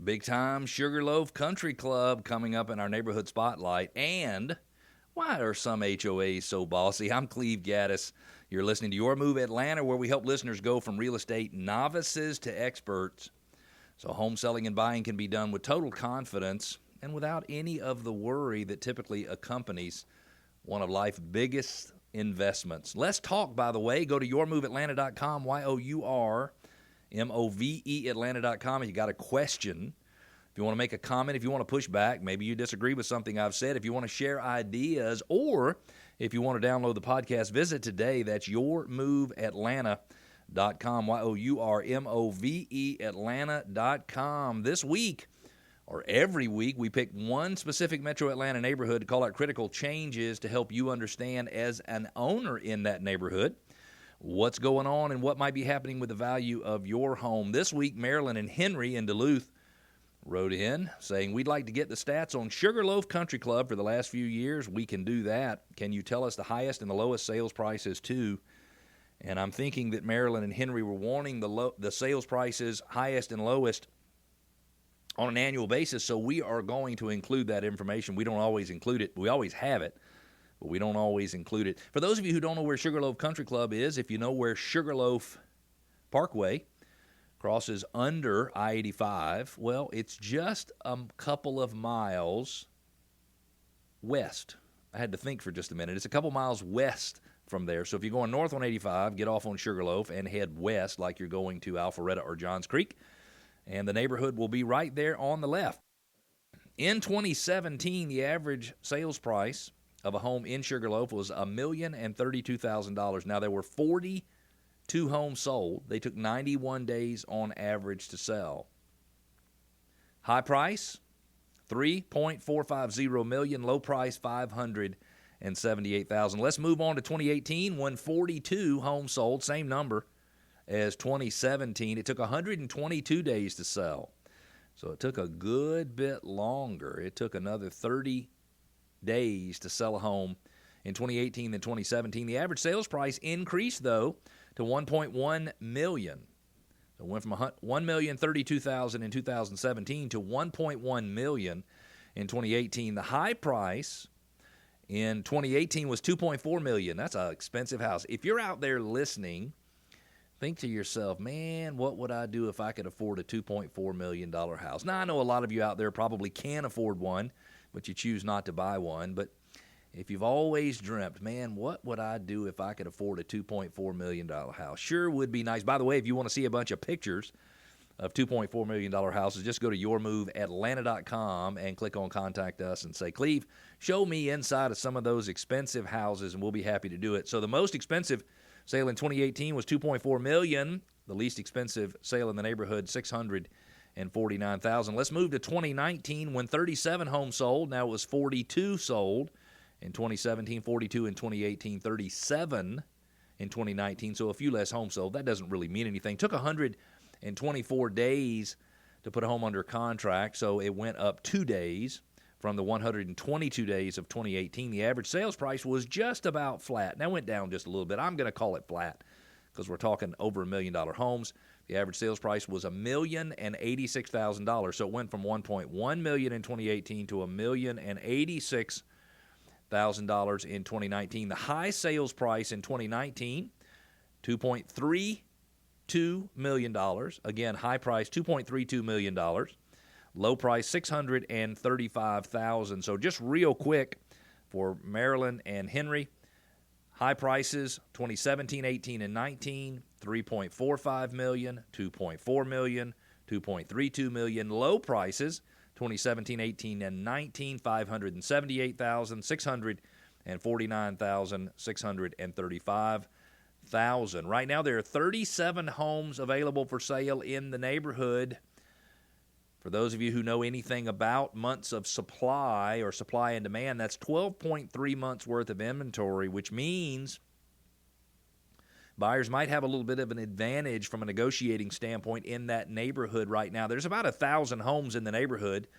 Big time Sugarloaf Country Club coming up in our neighborhood spotlight. And why are some HOAs so bossy? I'm Cleve Gaddis. You're listening to Your Move Atlanta, where we help listeners go from real estate novices to experts. So home selling and buying can be done with total confidence and without any of the worry that typically accompanies one of life's biggest investments. Let's talk, by the way. Go to yourmoveatlanta.com, YOURMOVE Atlanta.com. If you got a question, if you want to make a comment, if you want to push back, maybe you disagree with something I've said, if you want to share ideas, or if you want to download the podcast, visit today. That's yourmoveatlanta.com, YOURMOVE Atlanta.com. This week, or every week, we pick one specific Metro Atlanta neighborhood to call out critical changes to help you understand as an owner in that neighborhood what's going on and what might be happening with the value of your home. This week, Marilyn and Henry in Duluth wrote in saying, we'd like to get the stats on Sugarloaf Country Club for the last few years. We can do that. Can you tell us the highest and the lowest sales prices too? And I'm thinking that Marilyn and Henry were wanting the sales prices highest and lowest on an annual basis, so we are going to include that information. We don't always include it. We always have it, but we don't always include it. For those of you who don't know where Sugarloaf Country Club is, if you know where Sugarloaf Parkway crosses under I-85, well, it's just a couple of miles west. I had to think for just a minute. It's a couple miles west from there. So if you're going north on 85, get off on Sugarloaf and head west like you're going to Alpharetta or Johns Creek, and the neighborhood will be right there on the left. In 2017, the average sales price of a home in Sugarloaf was $1,032,000. Now, there were 42 homes sold. They took 91 days on average to sell. High price, $3.450 million. Low price, $578,000. Let's move on to 2018 when 42 homes sold, same number as 2017. It took 122 days to sell. So it took a good bit longer. It took another 30 days to sell a home in 2018 than 2017. The average sales price increased, though, to $1.1 million. So it went from $1,032,000 in 2017 to $1.1 million in 2018. The high price in 2018 was $2.4 million. That's an expensive house. If you're out there listening, think to yourself, man, what would I do if I could afford a $2.4 million house? Now, I know a lot of you out there probably can afford one, but you choose not to buy one. But if you've always dreamt, man, what would I do if I could afford a $2.4 million house? Sure would be nice. By the way, if you want to see a bunch of pictures of $2.4 million houses, just go to yourmoveatlanta.com and click on Contact Us and say, Cleve, show me inside of some of those expensive houses, and we'll be happy to do it. So the most expensive sale in 2018 was $2.4 million. The least expensive sale in the neighborhood, $649,000. Let's move to 2019 when 37 homes sold. Now it was 42 sold in 2017, 42 in 2018, 37 in 2019. So a few less homes sold. That doesn't really mean anything. Took 124 days to put a home under contract, so it went up 2 days from the 122 days of 2018. The average sales price was just about flat. Now, it went down just a little bit. I'm going to call it flat because we're talking over $1 million homes. The average sales price was $1,086,000. So it went from $1.1 million in 2018 to $1,086,000 in 2019. The high sales price in 2019, $2.32 million. Again, high price, $2.32 million. Low price, $635,000. So just real quick for Marilyn and Henry, high prices, 2017, 18, and 19, $3.45 million, $2.4 million, $2.32 million. Low prices, 2017, 18, and 19, $578,000, $649,000, $635,000. Right now, there are 37 homes available for sale in the neighborhood. For those of you who know anything about months of supply or supply and demand, that's 12.3 months worth of inventory, which means buyers might have a little bit of an advantage from a negotiating standpoint in that neighborhood right now. There's about 1,000 homes in the neighborhood,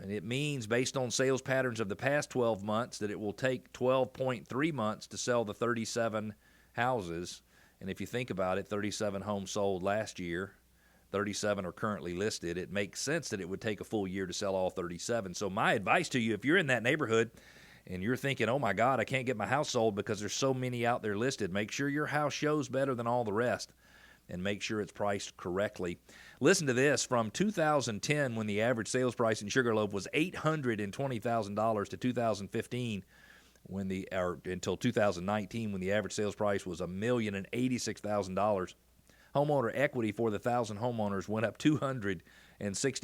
and it means based on sales patterns of the past 12 months that it will take 12.3 months to sell the 37 houses. And if you think about it, 37 homes sold last year, 37 are currently listed. It makes sense that it would take a full year to sell all 37. So my advice to you, if you're in that neighborhood and you're thinking, oh my God, I can't get my house sold because there's so many out there listed, make sure your house shows better than all the rest and make sure it's priced correctly. Listen to this. From 2010, when the average sales price in Sugarloaf was $820,000 to 2015, until 2019, when the average sales price was $1,086,000, homeowner equity for the 1,000 homeowners went up $260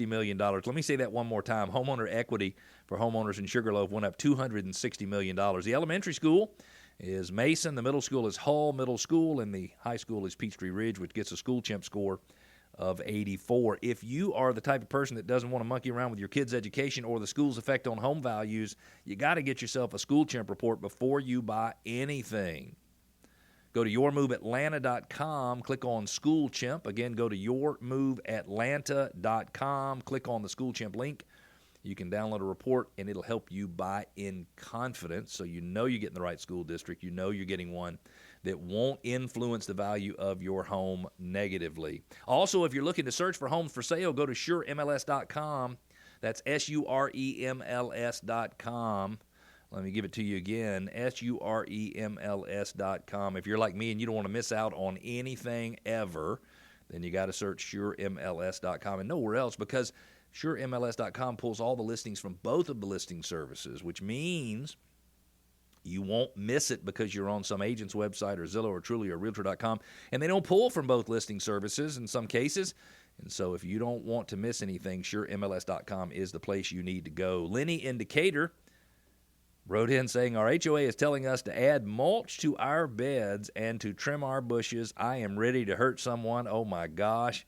million. Let me say that one more time. Homeowner equity for homeowners in Sugarloaf went up $260 million. The elementary school is Mason, the middle school is Hull Middle School, and the high school is Peachtree Ridge, which gets a school chimp score of 84. If you are the type of person that doesn't want to monkey around with your kids' education or the school's effect on home values, you got to get yourself a school chimp report before you buy anything. Go to yourmoveatlanta.com, click on School Chimp. Again, go to yourmoveatlanta.com, click on the School Chimp link. You can download a report, and it'll help you buy in confidence so you know you're getting the right school district. You know you're getting one that won't influence the value of your home negatively. Also, if you're looking to search for homes for sale, go to suremls.com. That's suremls.com. Let me give it to you again, suremls.com. If you're like me and you don't want to miss out on anything ever, then you got to search suremls.com and nowhere else, because suremls.com pulls all the listings from both of the listing services, which means you won't miss it because you're on some agent's website or Zillow or Truly or Realtor.com, and they don't pull from both listing services in some cases. And so if you don't want to miss anything, suremls.com is the place you need to go. Lenny in Decatur wrote in saying, our HOA is telling us to add mulch to our beds and to trim our bushes. I am ready to hurt someone. Oh, my gosh.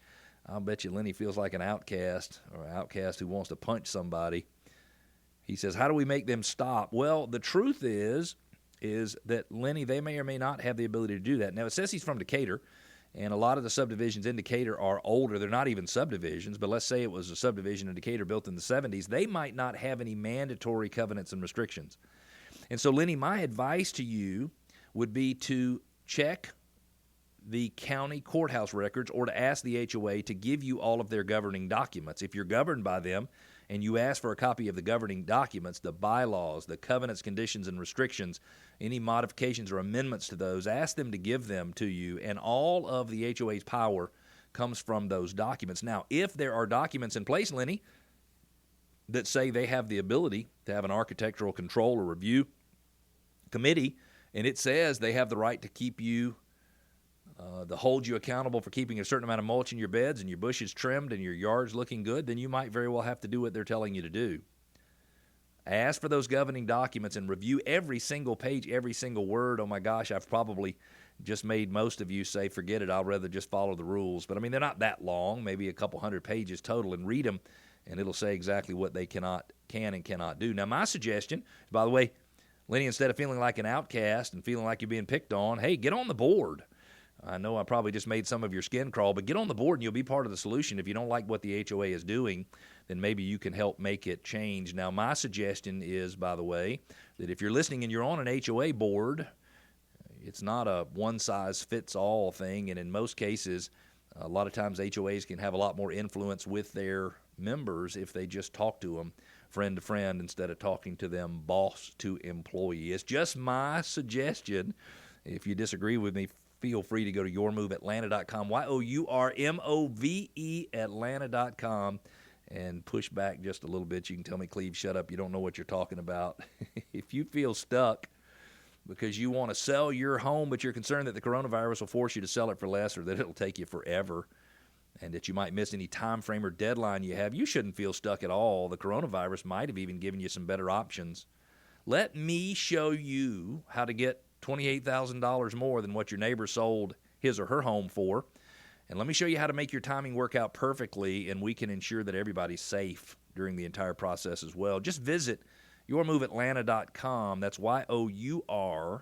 I'll bet you Lenny feels like an outcast, or an outcast who wants to punch somebody. He says, how do we make them stop? Well, the truth is that, Lenny, they may or may not have the ability to do that. Now, it says he's from Decatur, and a lot of the subdivisions in Decatur are older. They're not even subdivisions, but let's say it was a subdivision in Decatur built in the 70s. They might not have any mandatory covenants and restrictions. And so, Lenny, my advice to you would be to check the county courthouse records or to ask the HOA to give you all of their governing documents. If you're governed by them and you ask for a copy of the governing documents, the bylaws, the covenants, conditions, and restrictions, any modifications or amendments to those, ask them to give them to you, and all of the HOA's power comes from those documents. Now, if there are documents in place, Lenny, that say they have the ability to have an architectural control or review committee, and it says they have the right to keep you to hold you accountable for keeping a certain amount of mulch in your beds and your bushes trimmed and your yards looking good, then you might very well have to do what they're telling you to do. Ask for those governing documents and review every single page, every single word. Oh, my gosh, I've probably just made most of you say, forget it, I'll rather just follow the rules. But, I mean, they're not that long, maybe a couple hundred pages total, and read them, and it'll say exactly what they can and cannot do. Now, my suggestion, by the way, Lenny, instead of feeling like an outcast and feeling like you're being picked on, hey, get on the board. I know I probably just made some of your skin crawl, but get on the board and you'll be part of the solution. If you don't like what the HOA is doing, then maybe you can help make it change. Now, my suggestion is, by the way, that if you're listening and you're on an HOA board, it's not a one-size-fits-all thing, and in most cases, a lot of times HOAs can have a lot more influence with their members if they just talk to them friend to friend instead of talking to them boss to employee. It's just my suggestion. If you disagree with me, feel free to go to yourmoveatlanta.com, YOURMOVE Atlanta.com, and push back just a little bit. You can tell me, Cleve, shut up. You don't know what you're talking about. If you feel stuck because you want to sell your home, but you're concerned that the coronavirus will force you to sell it for less or that it'll take you forever and that you might miss any time frame or deadline you have, you shouldn't feel stuck at all. The coronavirus might have even given you some better options. Let me show you how to get $28,000 more than what your neighbor sold his or her home for. And let me show you how to make your timing work out perfectly, and we can ensure that everybody's safe during the entire process as well. Just visit yourmoveatlanta.com. That's YOURMOVE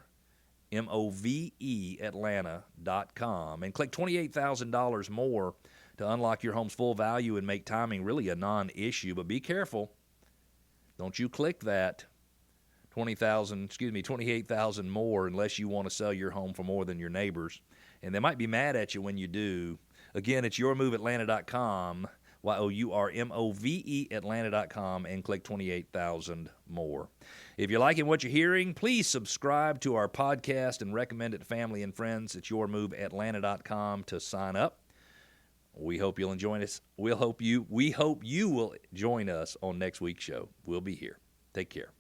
Atlanta.com. And click $28,000 more to unlock your home's full value and make timing really a non-issue. But be careful. Don't you click that $28,000 more unless you want to sell your home for more than your neighbors. And they might be mad at you when you do. Again, it's yourmoveatlanta.com, YOURMOVE Atlanta.com, and click 28,000 more. If you're liking what you're hearing, please subscribe to our podcast and recommend it to family and friends at yourmoveatlanta.com to sign up. We hope you'll join us. We hope you will join us on next week's show. We'll be here. Take care.